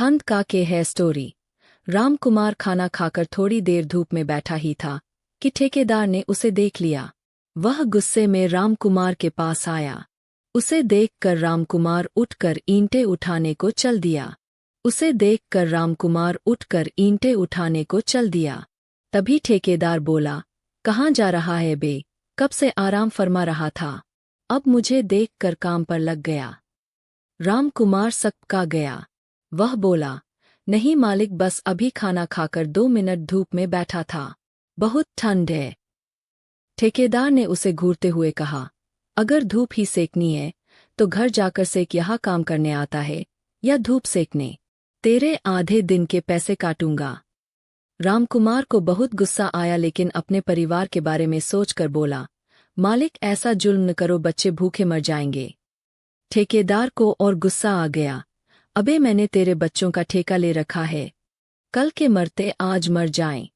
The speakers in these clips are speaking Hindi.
ठंड का के है स्टोरी। रामकुमार खाना खाकर थोड़ी देर धूप में बैठा ही था कि ठेकेदार ने उसे देख लिया। वह गुस्से में रामकुमार के पास आया। उसे देखकर रामकुमार उठकर ईंटें उठाने को चल दिया। तभी ठेकेदार बोला, कहाँ जा रहा है बे? कब से आराम फरमा रहा था, अब मुझे देखकर काम पर लग गया। रामकुमार सकपका गया। वह बोला, नहीं मालिक, बस अभी खाना खाकर 2 मिनट धूप में बैठा था, बहुत ठंड है। ठेकेदार ने उसे घूरते हुए कहा, अगर धूप ही सेकनी है तो घर जाकर सेक, यहाँ काम करने आता है या धूप सेकने? तेरे आधे दिन के पैसे काटूंगा। रामकुमार को बहुत गुस्सा आया, लेकिन अपने परिवार के बारे में सोचकर बोला, मालिक ऐसा जुल्म न करो, बच्चे भूखे मर जाएंगे। ठेकेदार को और गुस्सा आ गया, अबे मैंने तेरे बच्चों का ठेका ले रखा है, कल के मरते आज मर जाएं।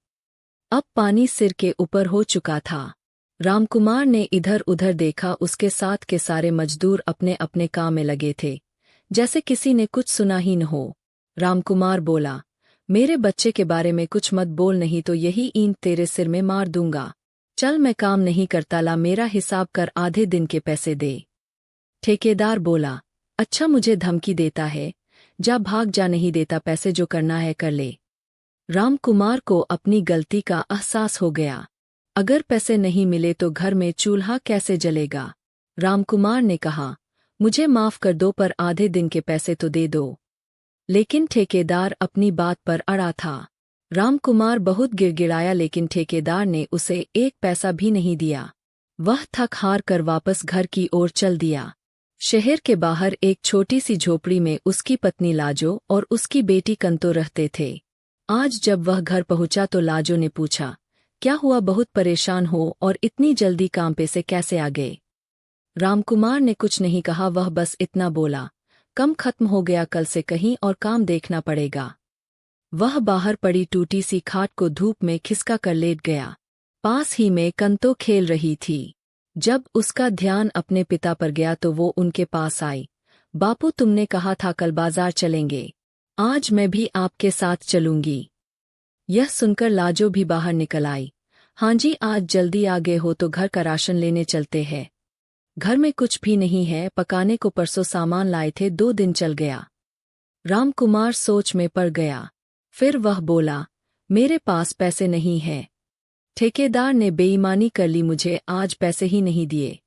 अब पानी सिर के ऊपर हो चुका था। रामकुमार ने इधर उधर देखा, उसके साथ के सारे मजदूर अपने अपने काम में लगे थे, जैसे किसी ने कुछ सुना ही न हो। रामकुमार बोला, मेरे बच्चे के बारे में कुछ मत बोल, नहीं तो यही ईंट तेरे सिर में मार दूंगा। चल, मैं काम नहीं करता, ला मेरा हिसाब कर, आधे दिन के पैसे दे। ठेकेदार बोला, अच्छा मुझे धमकी देता है, जा भाग जा, नहीं देता पैसे, जो करना है कर ले। रामकुमार को अपनी गलती का एहसास हो गया। अगर पैसे नहीं मिले तो घर में चूल्हा कैसे जलेगा? रामकुमार ने कहा, मुझे माफ कर दो, पर आधे दिन के पैसे तो दे दो। लेकिन ठेकेदार अपनी बात पर अड़ा था। रामकुमार बहुत गिड़गिड़ाया, लेकिन ठेकेदार ने उसे 1 पैसा भी नहीं दिया। वह थक हार कर वापस घर की ओर चल दिया। शहर के बाहर एक छोटी सी झोपड़ी में उसकी पत्नी लाजो और उसकी बेटी कंतो रहते थे। आज जब वह घर पहुंचा तो लाजो ने पूछा, क्या हुआ, बहुत परेशान हो और इतनी जल्दी काम पे से कैसे आ गए? रामकुमार ने कुछ नहीं कहा, वह बस इतना बोला, कम खत्म हो गया, कल से कहीं और काम देखना पड़ेगा। वह बाहर पड़ी टूटी सी खाट को धूप में खिसका कर लेट गया। पास ही में कंतो खेल रही थी। जब उसका ध्यान अपने पिता पर गया तो वो उनके पास आई। बापू, तुमने कहा था कल बाजार चलेंगे, आज मैं भी आपके साथ चलूंगी। यह सुनकर लाजो भी बाहर निकल आई। हाँ जी, आज जल्दी आ गए हो तो घर का राशन लेने चलते हैं। घर में कुछ भी नहीं है, पकाने को परसों सामान लाए थे, 2 दिन चल गया। रामकुमार सोच में पड़ गया। फिर वह बोला, मेरे पास पैसे नहीं हैं। ठेकेदार ने बेईमानी कर ली, मुझे आज पैसे ही नहीं दिए।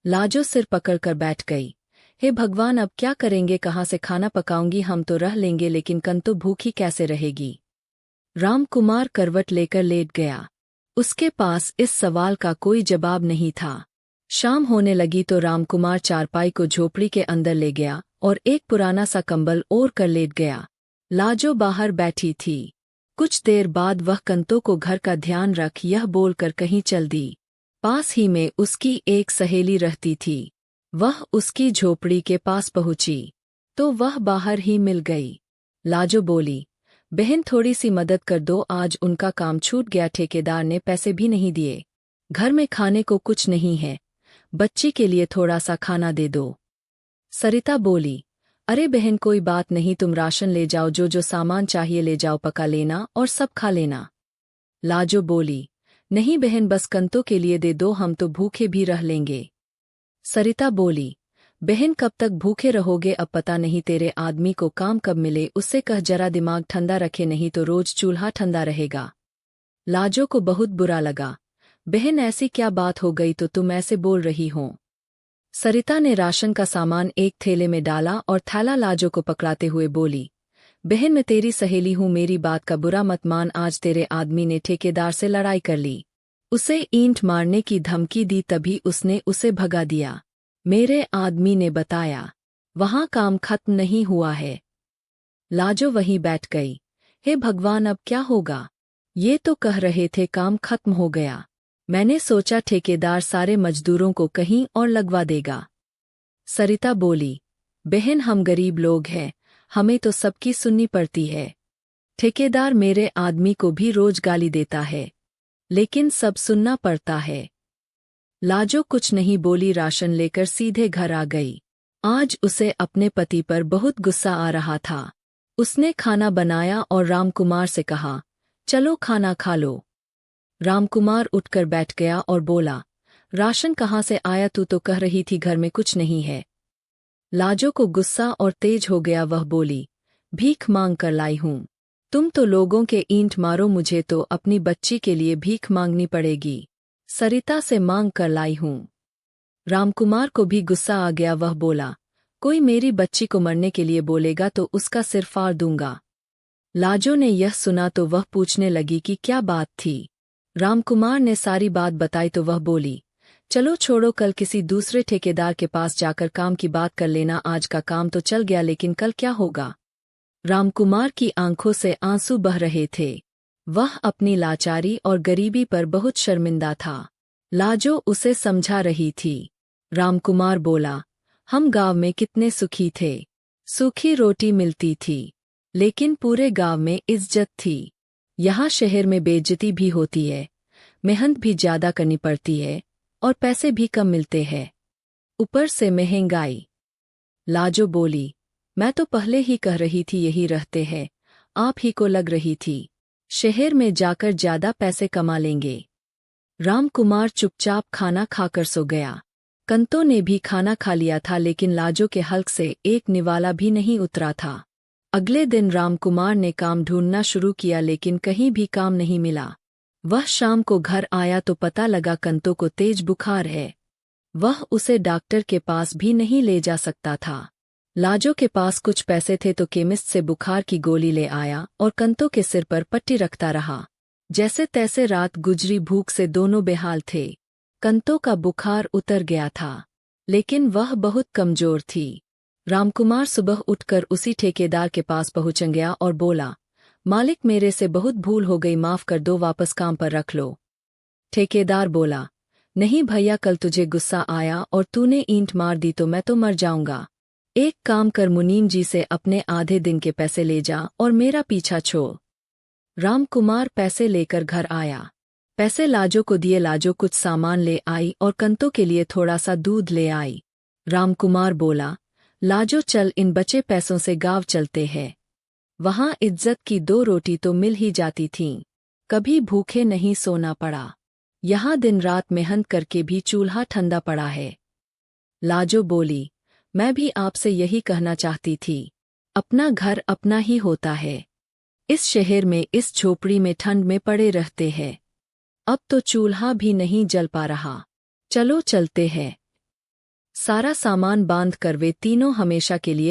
लाजो सिर पकड़कर बैठ गई। हे भगवान, अब क्या करेंगे, कहाँ से खाना पकाऊंगी? हम तो रह लेंगे, लेकिन कंतो भूखी कैसे रहेगी? रामकुमार करवट लेकर लेट गया। उसके पास इस सवाल का कोई जवाब नहीं था। शाम होने लगी तो रामकुमार चारपाई को झोपड़ी के अंदर ले गया और एक पुराना सा कंबल ओढ़ कर लेट गया। लाजो बाहर बैठी थी। कुछ देर बाद वह कंतो को घर का ध्यान रख, यह बोलकर कहीं चल दी। पास ही में उसकी एक सहेली रहती थी। वह उसकी झोपड़ी के पास पहुंची तो वह बाहर ही मिल गई। लाजो बोली, बहन थोड़ी सी मदद कर दो, आज उनका काम छूट गया, ठेकेदार ने पैसे भी नहीं दिए, घर में खाने को कुछ नहीं है, बच्ची के लिए थोड़ा सा खाना दे दो। सरिता बोली, अरे बहन कोई बात नहीं, तुम राशन ले जाओ, जो जो सामान चाहिए ले जाओ, पका लेना और सब खा लेना। लाजो बोली, नहीं बहन, बस कंतो के लिए दे दो, हम तो भूखे भी रह लेंगे। सरिता बोली, बहन कब तक भूखे रहोगे, अब पता नहीं तेरे आदमी को काम कब मिले, उससे कह जरा दिमाग ठंडा रखे, नहीं तो रोज चूल्हा ठंडा रहेगा। लाजो को बहुत बुरा लगा। बहन ऐसी क्या बात हो गई तो तुम ऐसे बोल रही हो? सरिता ने राशन का सामान एक थैले में डाला और थैला लाजो को पकड़ाते हुए बोली, बहन मैं तेरी सहेली हूँ, मेरी बात का बुरा मत मान, आज तेरे आदमी ने ठेकेदार से लड़ाई कर ली, उसे ईंट मारने की धमकी दी, तभी उसने उसे भगा दिया। मेरे आदमी ने बताया, वहां काम खत्म नहीं हुआ है। लाजो वहीं बैठ गई। हे भगवान, अब क्या होगा? ये तो कह रहे थे काम खत्म हो गया, मैंने सोचा ठेकेदार सारे मजदूरों को कहीं और लगवा देगा। सरिता बोली, बहन हम गरीब लोग हैं, हमें तो सबकी सुननी पड़ती है। ठेकेदार मेरे आदमी को भी रोज गाली देता है, लेकिन सब सुनना पड़ता है। लाजो कुछ नहीं बोली, राशन लेकर सीधे घर आ गई। आज उसे अपने पति पर बहुत गुस्सा आ रहा था। उसने खाना बनाया और रामकुमार से कहा, चलो खाना खा लो। रामकुमार उठकर बैठ गया और बोला, राशन कहाँ से आया? तू तो कह रही थी घर में कुछ नहीं है। लाजो को गुस्सा और तेज हो गया। वह बोली, भीख मांग कर लाई हूँ। तुम तो लोगों के ईंट मारो, मुझे तो अपनी बच्ची के लिए भीख मांगनी पड़ेगी। सरिता से मांग कर लाई हूँ। रामकुमार को भी गुस्सा आ गया। वह बोला, कोई मेरी बच्ची को मरने के लिए बोलेगा तो उसका सिर फाड़ दूंगा। लाजो ने यह सुना तो वह पूछने लगी कि क्या बात थी। रामकुमार ने सारी बात बताई तो वह बोली, चलो छोड़ो, कल किसी दूसरे ठेकेदार के पास जाकर काम की बात कर लेना। आज का काम तो चल गया, लेकिन कल क्या होगा? रामकुमार की आंखों से आंसू बह रहे थे। वह अपनी लाचारी और गरीबी पर बहुत शर्मिंदा था। लाजो उसे समझा रही थी। रामकुमार बोला, हम गांव में कितने सुखी थे। सूखी रोटी मिलती थी, लेकिन पूरे गांव में इज्जत थी। यहाँ शहर में बेइज्जती भी होती है, मेहनत भी ज्यादा करनी पड़ती है और पैसे भी कम मिलते हैं, ऊपर से महंगाई। लाजो बोली, मैं तो पहले ही कह रही थी यही रहते हैं, आप ही को लग रही थी। शहर में जाकर ज्यादा पैसे कमा लेंगे। रामकुमार चुपचाप खाना खाकर सो गया। कंतो ने भी खाना खा लिया था, लेकिन लाजो के हल्क से एक निवाला भी नहीं उतरा था। अगले दिन रामकुमार ने काम ढूंढना शुरू किया, लेकिन कहीं भी काम नहीं मिला। वह शाम को घर आया तो पता लगा कंतो को तेज बुखार है। वह उसे डॉक्टर के पास भी नहीं ले जा सकता था। लाजो के पास कुछ पैसे थे तो केमिस्ट से बुखार की गोली ले आया और कंतो के सिर पर पट्टी रखता रहा। जैसे तैसे रात गुजरी, भूख से दोनों बेहाल थे। कंतो का बुखार उतर गया था, लेकिन वह बहुत कमजोर थी। रामकुमार सुबह उठकर उसी ठेकेदार के पास पहुंच गया और बोला, मालिक, मेरे से बहुत भूल हो गई, माफ कर दो, वापस काम पर रख लो। ठेकेदार बोला, नहीं भैया, कल तुझे गुस्सा आया और तूने ईंट मार दी तो मैं तो मर जाऊंगा। एक काम कर, मुनीम जी से अपने आधे दिन के पैसे ले जा और मेरा पीछा छोड़। रामकुमार पैसे लेकर घर आया। पैसे लाजो को दिए। लाजो कुछ सामान ले आई और कंतो के लिए थोड़ा सा दूध ले आई। रामकुमार बोला, लाजो चल, इन बचे पैसों से गांव चलते हैं। वहां इज्जत की 2 रोटी तो मिल ही जाती थीं। कभी भूखे नहीं सोना पड़ा। यहाँ दिन रात मेहनत करके भी चूल्हा ठंडा पड़ा है। लाजो बोली, मैं भी आपसे यही कहना चाहती थी, अपना घर अपना ही होता है। इस शहर में, इस झोपड़ी में ठंड में पड़े रहते हैं। अब तो चूल्हा भी नहीं जल पा रहा। चलो चलते हैं। सारा सामान बांध कर वे तीनों हमेशा के लिए